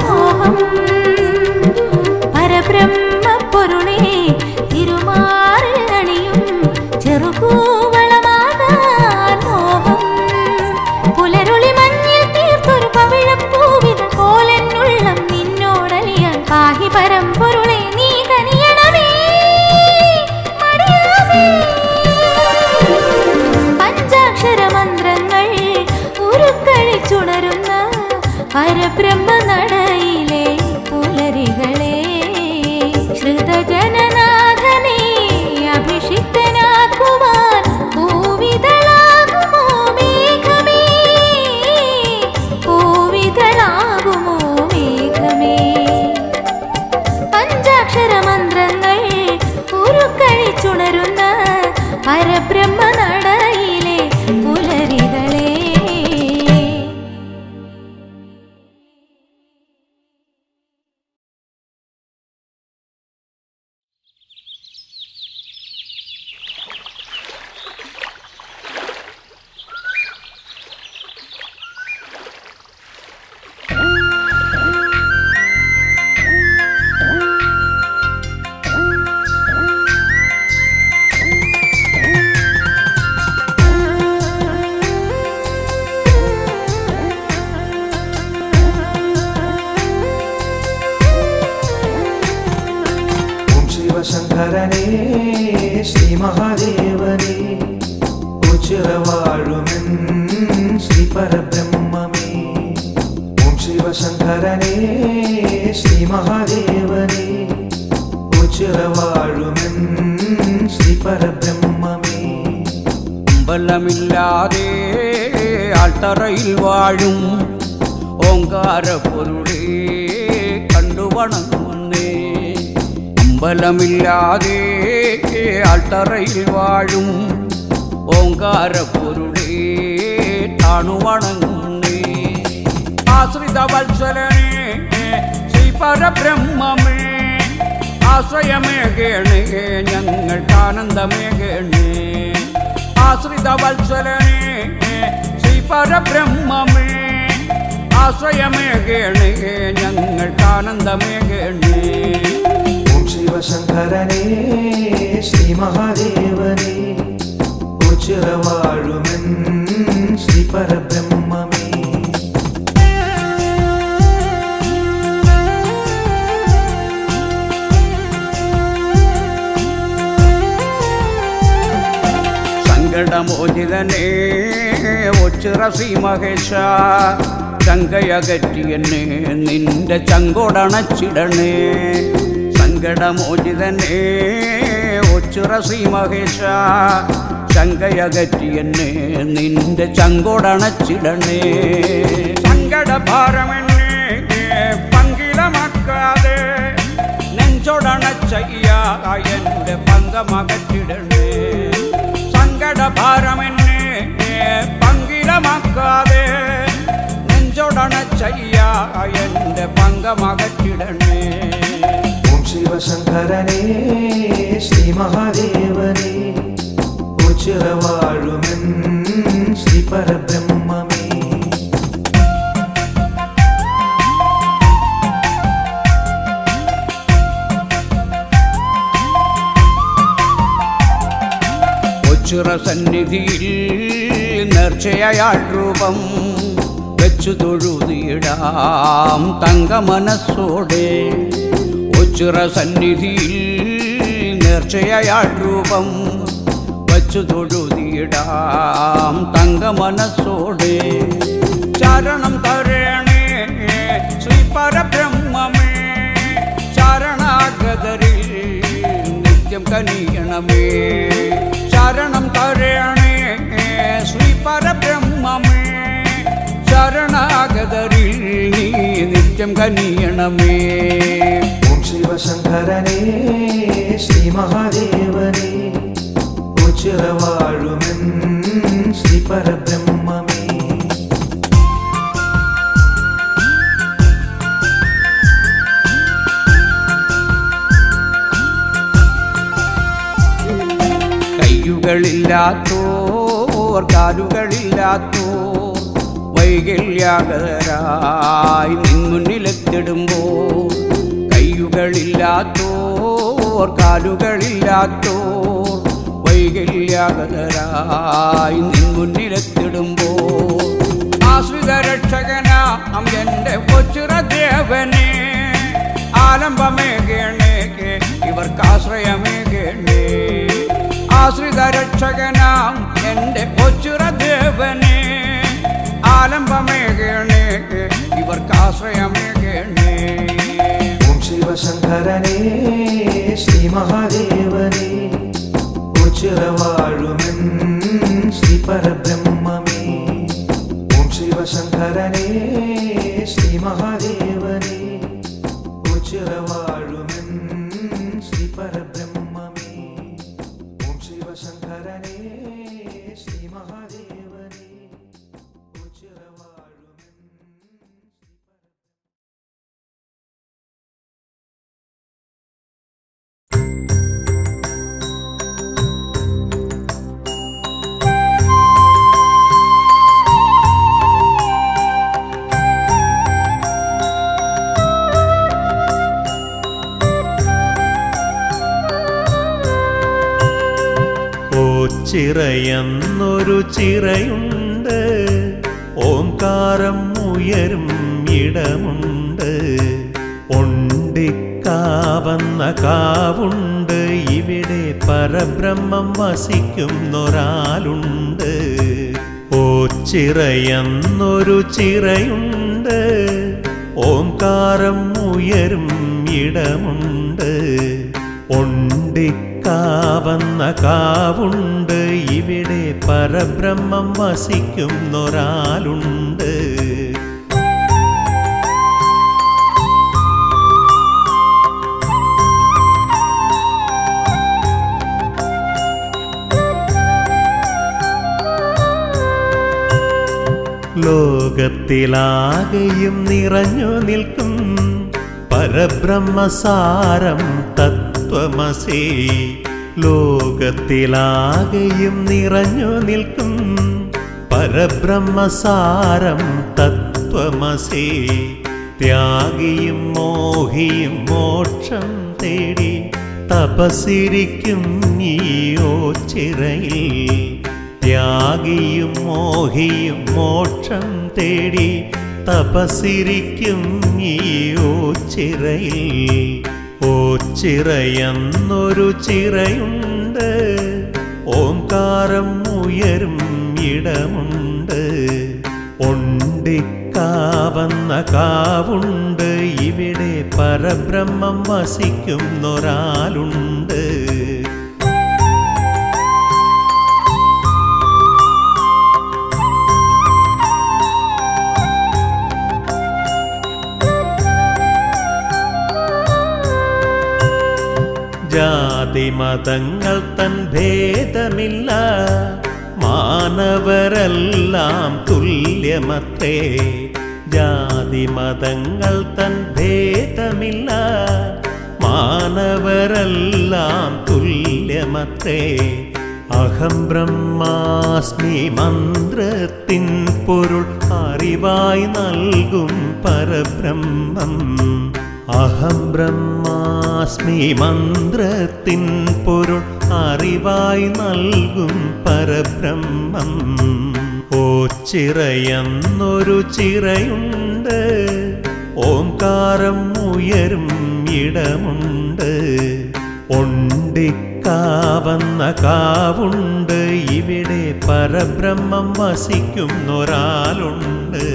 മോഹം. പരബ്രഹ്മപ്പൊരുളേ തിരുമാറിൽ അണിയും ചെറുകൂവളമാകാൻ മോഹം. പുലരുളി മഞ്ഞിൽ തീർത്തൊരു പവിഴപ്പൂവിത പോലെന്നുള്ളം നിന്നോടലിയാൻ പാഹി പരമ്പൊരുളെ നീ കനിയണമേ മടിയാമേ. പഞ്ചാക്ഷരമന്ത്രങ്ങൾ ഉരുക്കഴിച്ചുണരുന്ന പരബ്രഹ്മ നടയിലെ പുലരികളെ ശ്രുതജനനാഥനെ അഭിഷിക്തനാക്കുവാൻ പൂവിതളാകുമോ മേഘമേ, പൂവിതളാകുമോ മേഘമേ. പഞ്ചാക്ഷരമന്ത്രങ്ങൾ ഉരുക്കഴിച്ചുണരുന്ന പരബ്രഹ്മ നടയിലെ പുലരികളെ ശങ്കരനേ ശ്രീ മഹാദേവനേ ഉച്ചിറവാഴുമെൻ ശ്രീ പരബ്രഹ്മമേ. ഓം ശിവശങ്കരനേ ശ്രീ മഹാദേവനേ ഉച്ചിറവാഴുമെൻ ശ്രീ പരബ്രഹ്മമേ. അമ്പലമില്ലാതെ ആൾത്തറയിൽ വാഴും ഓങ്കാരപ്പൊരുളേ കണ്ടുവണങ്ങുന്നേ. അമ്പലമില്ലാതെ ആൾത്തറയിൽ വാഴും ഓങ്കാരപ്പൊരുളേ താണുവണങ്ങുന്നേ. ആശ്രിത വത്സലനേ ശ്രീ പരബ്രഹ്മമേ ആശ്രയമേകേണേ ഞങ്ങൾക്കാനന്ദമേകേണേ. ആശ്രിത വത്സലനേ ശ്രീ പരബ്രഹ്മമേ ആശ്രയമേകേണേ ഞങ്ങൾക്കാനന്ദമേകേണേ. ഓം ശിവശങ്കരനേ ശ്രീ മഹാദേവനേ ഉച്ചിറവാഴുമെൻ ശ്രീ പരബ്രഹ്മമേ. സങ്കടം സങ്കടമോചിതനേ ഒച്ചിറ ശ്രീ മഹേശ ശങ്കയകറ്റിയെന്നെ നിന്റെ ചങ്കോടണച്ചിടണേ സങ്കടമോചിതനേ ഒച്ചിറ ശ്രീ മഹേശ ശങ്കയകറ്റിയെന്നെ നിന്റെ ചങ്കോടണച്ചിടണേ സങ്കടഭാരമെന്നെ പങ്കിലമാക്കാതെ നെഞ്ചോടണച്ചയ്യ എൻ്റെ പങ്കമകറ്റിടണേ സങ്കടഭാരമെന്നെ പങ്കിലമാക്കാതെ നെഞ്ചോടണച്ചയ്യ എൻ്റെ പങ്കമകറ്റിടണേ ഓം ശിവശങ്കരനേ ശ്രീ മഹാദേവനേ ഉച്ചിറവാഴുമെൻ ശ്രീ പരബ്രഹ്മമേ ഒച്ചിറ സന്നിധിയിൽ നേർച്ചയാൾ രൂപം വെച്ചു തൊഴുതിടാം തങ്ക മനസ്സോടെ ഒച്ചിറ സന്നിധിയിൽ നേർച്ചയാൾ രൂപം വച്ചു തൊഴുതിടാം തങ്ക മനസ്സോടെ ചരണം തരണേ ശ്രീ പരബ്രഹ്മമേ ശരണാഗതരിൽ നിത്യം കനിയണമേ ശരണം തരണേ ശ്രീ പരബ്രഹ്മമേ ശരണാഗതരിൽ നീ നിത്യം കനിയണമേ ഓം ശിവശങ്കരനേ ശ്രീ മഹാദേവനേ ഉച്ചിറവാഴുമെൻ ശ്രീ പരബ്രഹ്മമേ കയ്യുകളില്ലാത്തോർ കാലുകളില്ലാത്തോർ വൈകല്യാകരായി നിൻ മുന്നിലെത്തിടുമ്പോൾ കയ്യുകളില്ലാത്തോർ കാലുകളില്ലാത്തോർ വൈകല്യാകരായി നിൻ മുന്നിലെത്തിടുമ്പോൾ ആശ്രിത രക്ഷകനാം എൻ്റെ ഒച്ചിറ ദേവനെ ആലംബമേകേണേ ഇവർക്കാശ്രയമേകേണേ ആശ്രിത രക്ഷകനാം എൻ്റെ ഒച്ചിറ ദേവനെ ആലംബമേകേണേ ഇവർക്കാശ്രയമേകേണേ ഓം ശിവശങ്കരനേ ശ്രീ മഹാദേവനേ ഉച്ചിറവാഴുമെൻ ശ്രീ പരബ്രഹ്മമേ ഓം ശിവശങ്കരനേ ശ്രീ മഹാദേവനേ ഉച്ചിറവാഴുമെൻ ശ്രീ പരബ്രഹ്മമേ ഓം ശിവശങ്കരനേ ശ്രീ മഹാദേവനേ ഉച്ചിറവാഴുമെൻ ചിറയെന്നൊരു ചിറയുണ്ട്, ഓംകാരം ഉയരും ഇടമുണ്ട്. ഒണ്ടിക്കാവന്ന കാവുണ്ട്, ഇവിടെ പരബ്രഹ്മം വസിക്കുന്നൊരാളുണ്ട്. ഓ ചിറയെന്നൊരു ചിറയുണ്ട്, ഓംകാരം ഉയരും ഇടമുണ്ട്. ഒണ്ടിക്കാവന്ന കാവുണ്ട്, ഇവിടെ പരബ്രഹ്മം വസിക്കുന്നൊരാളുണ്ട്. ലോകത്തിലാകെയും നിറഞ്ഞു നിൽക്കും പരബ്രഹ്മസാരം തത്വമസി. ലോകത്തിലാകെയും നിറഞ്ഞു നിൽക്കും പരബ്രഹ്മസാരം തത്വമസി. ത്യാഗിയും മോഹിയും മോക്ഷം തേടി തപസ്സിരിക്കും നീയോ ചിറയിൽ. ത്യാഗിയും മോഹിയും മോക്ഷം തേടി തപസ്സിരിക്കും നീയോ ചിറയിൽ. ഓ ചിറയെന്നൊരു ചിറയുണ്ട്, ഓംകാരം ഉയരും ഇടമുണ്ട്. ഒണ്ടിക്കാവന്ന കാവുണ്ട്, ഇവിടെ പരബ്രഹ്മം വസിക്കുന്നൊരാളുണ്ട്. ജാതിമതങ്ങൾ തൻ ഭേദമില്ല, മാനവരെല്ലാം തുല്യമത്രേ. ജാതിമതങ്ങൾ തൻ ഭേദമില്ല, മാനവരെല്ലാം തുല്യമത്രേ. അഹം ബ്രഹ്മാസ്മി മന്ത്രത്തിൻ പൊരുൾ അറിവായി നൽകും പരബ്രഹ്മം. അഹം ബ്രഹ്മാസ്മി മന്ത്രത്തിൻ പൊരുൾ അറിവായി നൽകും പരബ്രഹ്മം. ഓ ചിറയെന്നൊരു ചിറയുണ്ട്, ഓംകാരം ഉയരും ഇടമുണ്ട്. ഒണ്ടിക്കാവന്ന കാവുണ്ട്, ഇവിടെ പരബ്രഹ്മം വസിക്കുന്നൊരാളുണ്ട്.